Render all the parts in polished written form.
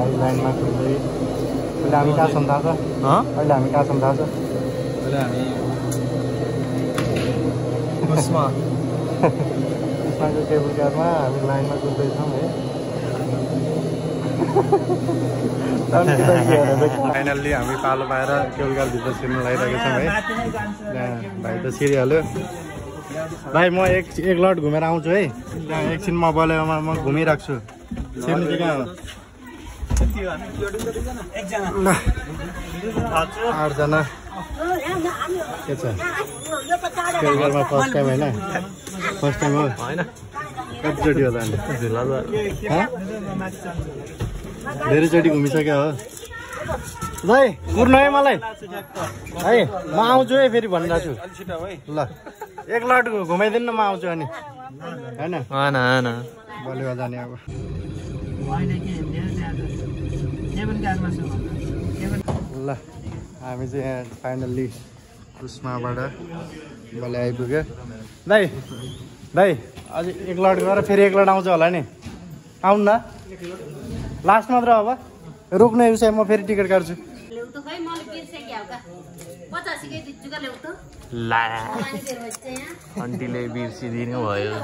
हामी लाइनमा कुद्दै अहिले हामी कहाँ छौँ थाहा छ? अहिले हामी कहाँ छौँ थाहा छ? अहिले हामी उस्माको केबल कारमा हामी लाइनमा कुद्दैछौँ है। फाइनल्ली हामी पालो पाएर केबल कारभित्र छिर्नु लागिरहेको छौँ है। भाइ त छिरिहाल्यो। भाइ म एक लट घुमेर आउँछु है। त्यहाँ एकछिन म बलेमा म घुमिराख्छु। छिर्नु चाहिँ कहाँ हो? 8जना के छ? केबल कारमा फर्स्ट टाइम होइन? फर्स्ट टाइम हो होइन? कतिचोटि हो त अनि? धेरैचोटि घुमिसक्यो हो। भाइ कुर्नु है मलाई है, म आउँछु है फेरि भनिरहेको छु ल। एक लट घुमाइदिनु न, म आउँछु अनि होइन बलिवा जाने अब। ल हामी चाहिँ यहाँ फाइनल्ली उस्माबाट बले आइपुग्यो। दाइ अझै एक लट गरेर फेरि एक लट आउँछ होला नि? आउनु न, लास्ट मात्र अब रोक्नु विषय। म फेरि टिकट काट्छु। आन्टीले बिर्सिदिनु भयो।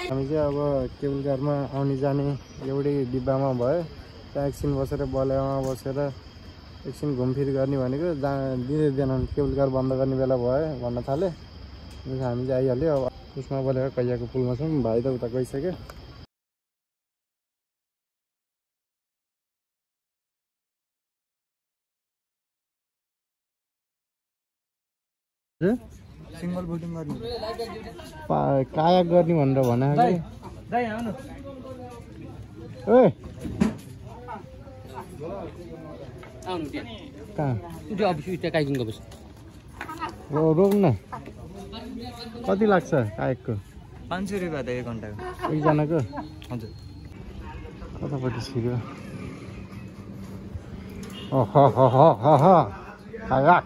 हामी चाहिँ अब केबल कारमा आउने जाने एउटै डिब्बामा भयो। त्यहाँ एकछिन बसेर बलेमा बसेर एकछिन घुमफिर गर्ने भनेको दिँदैन। केबल कार बन्द गर्ने बेला भयो भन्न थाले। हामी चाहिँ आइहाल्यो। अब उस्मा बलेर कैयाको पुलमा छौँ। भाइ त उता गइसक्यो। सिंगल बोटिङ गर्ने कायाक गर्ने भनेर भने रोक्न कति लाग्छ कायाकको? 500 रुपियाँ त 1 घन्टाको एकजनाको। हजुर। कतापट्टि छिर्यो? कायाक।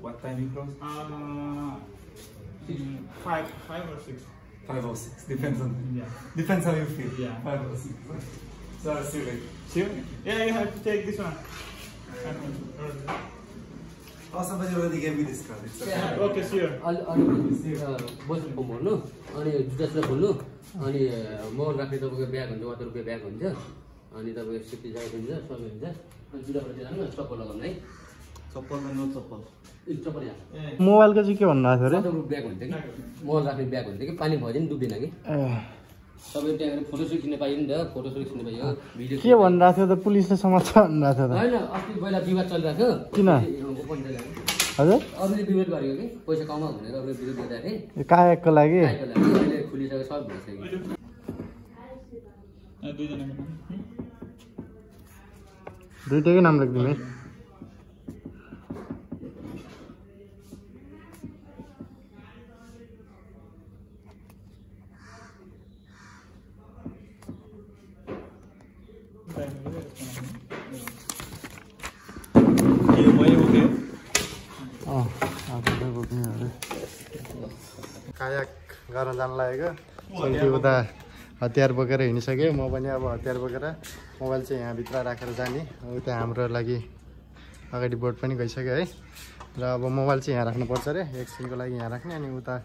What time you close? 5 or 6. 5 or 6. Depends on depends how you feel. 5 or 6. So silly. Sure? Yeah, you have to take this one. Somebody already gave me this card. It's okay. Okay, sure. बस्नु खोल्नु अनि जुत्ता सुत्ता खोल्नु अनि mobile राख्ने तपाईँको bag हुन्छ, 70 रुपियाँ ब्याग हुन्छ। अनि तपाईँको सेफ्टी ज्याकेट हुन्छ, सबै हुन्छ। अनि जुत्तापट्टि जानु न, चप्पल लगाउनु है। चप्पल नो चप्पल। चप्पल यहाँ मोबाइलको चाहिँ के भन्नु भएको थियो अरे? ब्याग हुन्छ कि मोबाइल राख्ने ब्याग हुन्छ कि पानी भयो भने डुब्दैन कि। तपाईँ त्यहाँ फोटोसुट खिच्न पाइयो नि त, फोटोसुट खिच्न पाइयो, भिडियो के भनिरहेको थियो त? पुलिसले समात्छ भनिरहेको थियो त? होइन, अस्ति पहिला विवाद चलिरहेको थियो। किन? हजुर अरूले विरोध गरेको कि पैसा कमाऊ भनेर अरूले विरोध गर्दाखेरि कायाकको लागि अहिले खुलिसक्यो, सब भइसक्यो। दुइटैकै नाम लेखिदिनु है। कायाक गर्न जान लागेको। सोल्टी उता हतियार बोकेर हिँडिसक्यो। म पनि अब हतियार बोकेर मोबाइल चाहिँ यहाँभित्र राखेर जाने। त्यहाँ हाम्रो लागि अगाडि बोट पनि गइसक्यो है। र अब मोबाइल चाहिँ यहाँ राख्नुपर्छ अरे, एकछिनको लागि यहाँ राख्ने। अनि उता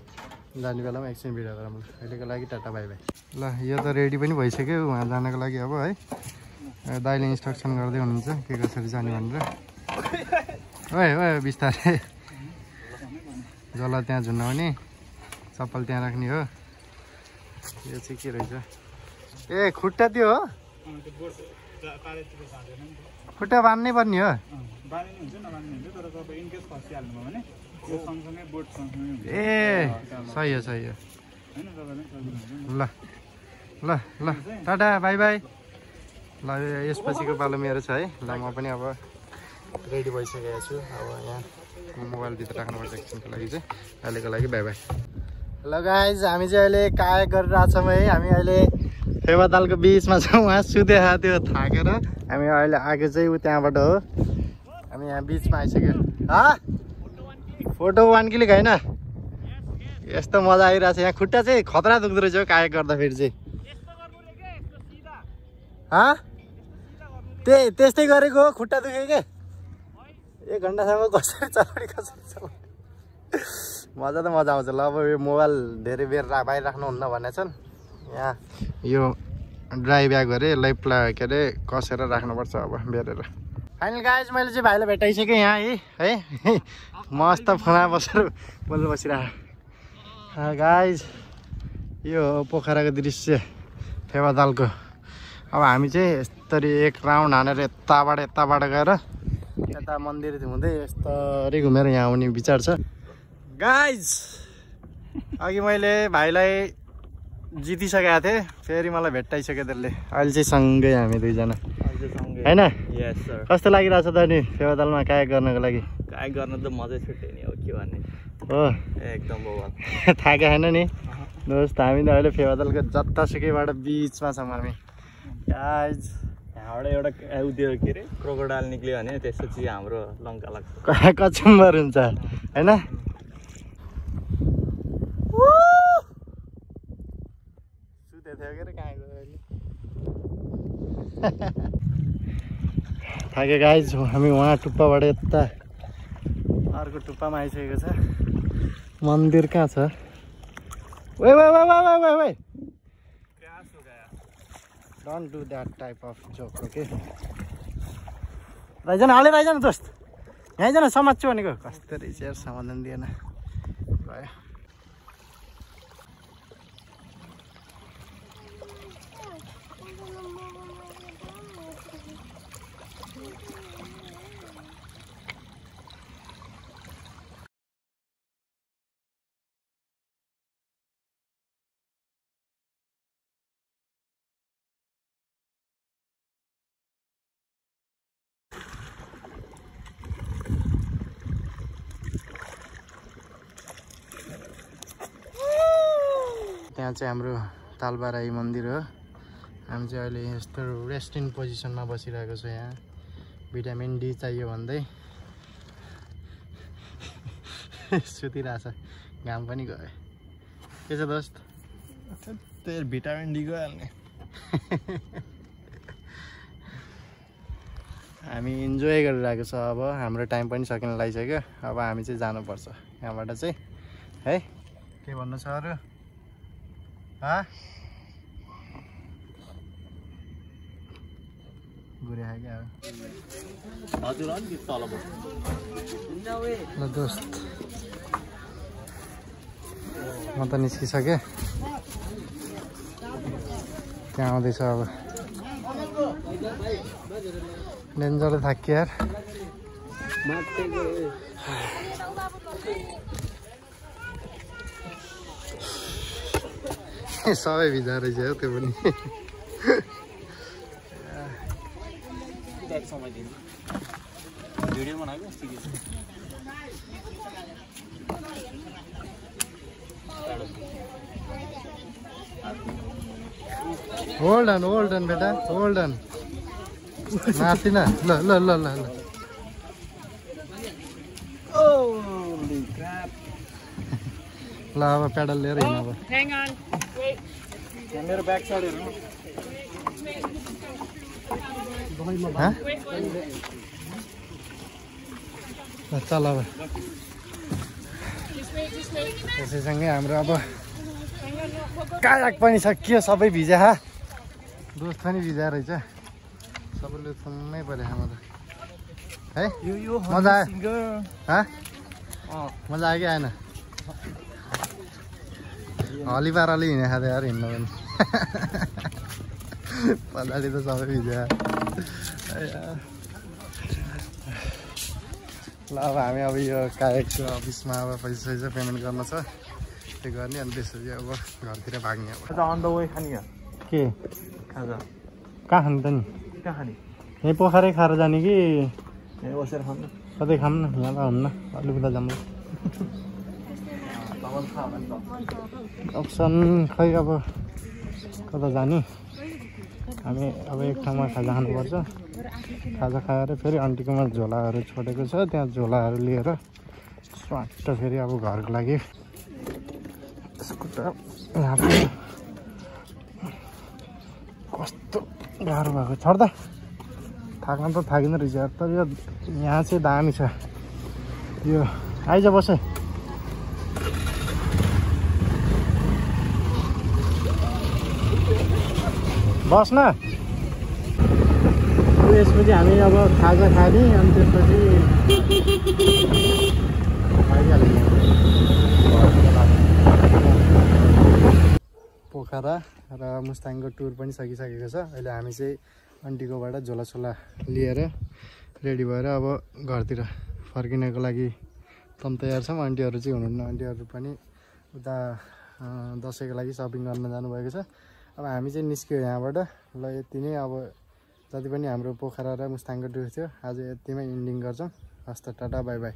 जाने बेलामा एकछिन भिडियो गरौँ। अहिलेको लागि टाटा बाई बाई। ल यो त रेडी पनि भइसक्यो उहाँ जानको लागि अब है। दाइले इन्स्ट्रक्सन गर्दै हुनुहुन्छ के कसरी जाने भनेर। ओए बिस्तारै जला त्यहाँ झुन्डाउने, चप्पल त्यहाँ राख्ने हो। यो चाहिँ के रहेछ? ए खुट्टा त्यो हो? खुट्टा बाँध्नै पर्ने हो? ए सही हो सही हो। ल ल ल टाटा बाई बाई। ल यसपछिको पालो मेरो छ है। ल म पनि अब रेडी भइसकेको छु। अब यहाँ मोबाइलभित्र राख्नुपर्छ एकछिनको लागि चाहिँ। अहिलेको लागि बाई बाई। ल गाइज हामी चाहिँ अहिले कायाक गरिरहेको छौँ है। हामी अहिले फेवातालको बिचमा छौँ। उहाँ सुते त्यो थाकेर हामी अहिले आएको चाहिँ त्यहाँबाट हो। हामी यहाँ बिचमा आइसक्यो। फोटो वान क्लिक होइन? यस्तो मजा आइरहेको छ यहाँ। खुट्टा चाहिँ खतरा दुख्दो रहेछ कायाक गर्दाखेरि चाहिँ। त्यस्तै गरेको हो खुट्टा दुख्यो के 1 घन्टासम्म कसरी चलाउने मजा त मजा आउँछ ल अब यो मोबाइल धेरै बेर बाहिर राख्नुहुन्न भनेको छन् यहाँ यो ड्राई ब्याग गरे यसलाई के अरे कसेर राख्नुपर्छ अब बेरेर फाइनल गाइज मैले चाहिँ भाइलाई भेटाइसकेँ यहाँ है मस्त फोनमा बसेर बोल्नु बसिरहेको गाइज यो हो पोखराको दृश्य फेवातालको अब हामी चाहिँ यस्तरी एक राउन्ड हानेर यताबाट गएर यता मन्दिर हुँदै यस्तरी घुमेर यहाँ आउने विचार छ गाइज अघि मैले भाइलाई जितिसकेको थिएँ फेरि मलाई भेट्टाइसक्यो त्यसले अहिले चाहिँ सँगै हामी दुईजना होइन कस्तो लागिरहेछ त नि फेवातालमा कायक गर्नको लागि कायक गर्न त मजै छुट्टै नि हो के भन्ने हो एकदम बवाल थाहा छैन नि दोस्त हामी त अहिले फेवातालको जतासुकैबाट बिचमा छौँ हामी गाइज यहाँबाट एउटा उयो के अरे क्रोकोडाइल निक्ल्यो भने त्यसपछि हाम्रो लङ्का लाग्छ कचुम्बर हुन्छ होइन सुते थियो के अरे कहाँ गयो अहिले थाके गाइज हामी उहाँ टुप्पाबाट यता अर्को टुप्पामा आइसकेको छ मन्दिर कहाँ छ ओए don't do that type of joke okay Ryzen हाले राइजन दोस्त यहीँ जान समात्छु भनेको कस्तो रहेछ यार समाधान दिएन भयो यहाँ चाहिँ हाम्रो तालबाराई मन्दिर हो हामी चाहिँ अहिले यस्तो रेस्टिङ पोजिसनमा बसिरहेको छ यहाँ भिटामिन डी चाहियो भन्दै सुतिरहेछ घाम पनि गयो के छ दोस्त त्यही भिटामिन डी गइहाल्ने हामी इन्जोय गरिरहेको छ अब हाम्रो टाइम पनि सकिन लागिसक्यो अब हामी चाहिँ जानुपर्छ यहाँबाट चाहिँ है के भन्नु छ अरू गुरे क्या ल दोस्त म त निस्किसकेँ त्यहाँ आउँदैछ अब डेन्जर थाक्यो यार सबै भिजा रहेछ हो त्यो पनि होल्ड अन बेटा होल्ड अन माथि न ल ल ल ल ल अब पेडल लिएर हिँड अब मेरो ब्याक साइड हेर्नु चल अब त्यसैसँगै हाम्रो अब कायाक पनि सकियो सबै भिजा दोस्त पनि भिजा रहेछ सबैले सुन्नै पर्यो हाम्रो है मजा आयो मजा आयो कि आएन हली पाराले हिँडे खाँदै यार हिँड्नु पनि पछाडि त सबै भिजा ल अब हामी अब यो कायकको अफिसमा अब पैसा पेमेन्ट गर्न छ त्यो गर्ने अनि त्यसपछि अब घरतिर भाग्ने अब अन द वे खाने के खाजा कहाँ खाने त नि कहाँ खाने यहीँ पोखरै खाएर जाने कि यहीँ बसेर खानु कतै खाऊँ न यहाँ त हुन्न अलिक उता जाऊँ अप्सन खै अब कता जाने हामी अब एक ठाउँमा खाजा खानुपर्छ खाजा खाएर फेरि आन्टीकोमा झोलाहरू छोडेको छ त्यहाँ झोलाहरू लिएर स्वाट्ट फेरि अब घरको लागि स्कुटर यहाँ कस्तो गाह्रो भएको छड्दा थाक्न त थाकिँदो रहेछ यार। तर यो यहाँ चाहिँ दामी छ यो। आइज बस बस्न। यसपछि हामी अब खाजा खाने अनि त्यसपछि पोखरा र मुस्ताङको टुर पनि सकिसकेको छ। अहिले हामी चाहिँ आन्टीकोबाट झोलासोला लिएर रेडी भएर अब घरतिर फर्किनको लागि तम तयार छौँ। आन्टीहरू चाहिँ हुनुहुन्न, आन्टीहरू पनि उता दसैँको लागि सपिङ गर्न जानुभएको छ। अब हामी चाहिँ निस्क्यो यहाँबाट। ल यति नै, अब जति पनि हाम्रो पोखरा र मुस्ताङको टुर थियो आज यतिमै इन्डिङ गर्छौँ। हस् त, टाटा बाई बाई।